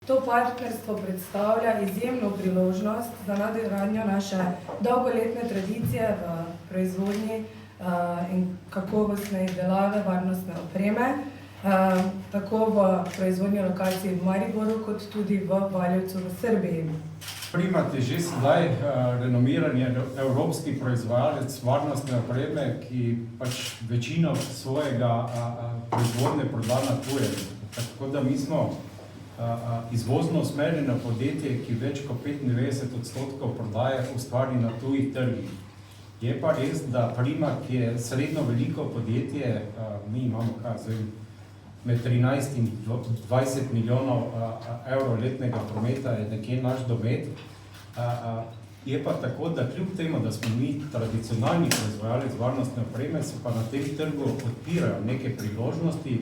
To partnerstvo predstavlja izjemno priložnost za nadgradnjo naše dolgoletne tradicije v proizvodnji in kakovostne izdelave varnostne opreme, tako v proizvodnji lokaciji v Mariboru, kot tudi v Valjevcu v Srbiji. Primat je že sedaj renomirani evropski proizvajalec varnostne opreme, ki pač večino svojega proizvodnje proda na tujem. Tako da mi smo izvozno usmerjeno podjetje, ki več kot 95% prodaje ustvari na tujih trgih. Je pa res, da Primat je srednjo veliko podjetje, mi imamo med 13 in 20 milijonov evrov letnega prometa je nekje naš domet. Je pa tako, da kljub temu, da smo mi tradicionalni proizvajalec varnostne opreme, se pa na tem trgu odpirajo neke priložnosti,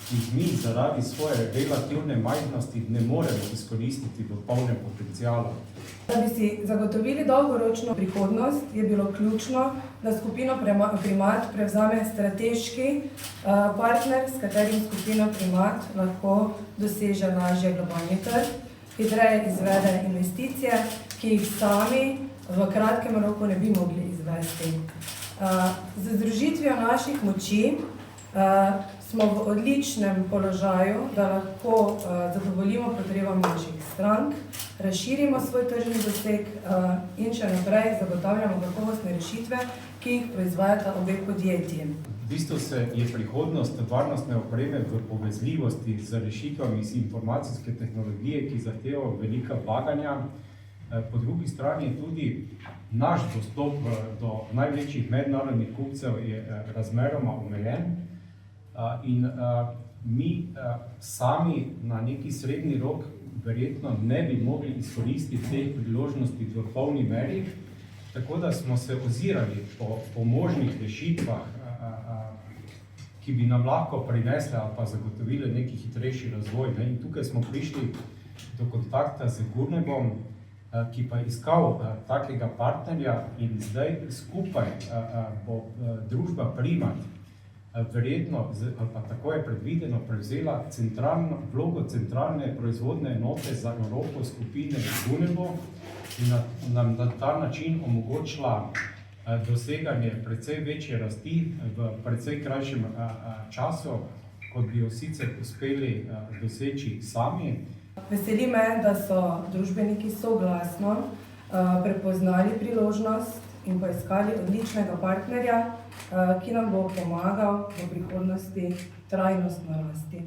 ki jih mi zaradi svoje relativne majhnosti ne moremo izkoristiti v polnem potencialu. Da bi si zagotovili dolgoročno prihodnost, je bilo ključno, da skupino Primat prevzame strateški partner, s katerim skupina Primat lahko doseže lažje globalni trg, hitreje izvede investicije, ki jih sami v kratkem roku ne bi mogli izvesti. Z združitvijo naših moči smo v odličnem položaju, da lahko zadovoljimo potrebam naših strank, razširimo svoj tržni doseg in še naprej zagotavljamo kakovostne rešitve, ki jih proizvajata obe podjetji. V bistvu je prihodnost varnostne opreme v povezljivosti z rešitvami iz informacijske tehnologije, ki zahtevajo velika vlaganja. Po drugi strani je tudi naš dostop do največjih mednarodnih kupcev je razmeroma omejen. In mi sami na neki srednji rok verjetno ne bi mogli izkoristiti teh priložnosti v polni meri, tako da smo se ozirali po možnih rešitvah, ki bi nam lahko prinesle ali pa zagotovile neki hitrejši razvoj. In tukaj smo prišli do kontakta z Gurnebom, ki pa je iskal takega partnerja in zdaj skupaj bo družba Primat verjetno, ali pa tako je predvideno, prevzela vlogo centralne proizvodne enote za Evropo skupine Gunebo in nam na ta način omogočila doseganje precej večje rasti v precej krajšem času, kot bi jo sicer uspeli doseči sami. Veseli me, da so družbeniki soglasno prepoznali priložnost in poiskali odličnega partnerja, ki nam bo pomagal v prihodnosti trajnostno rasti.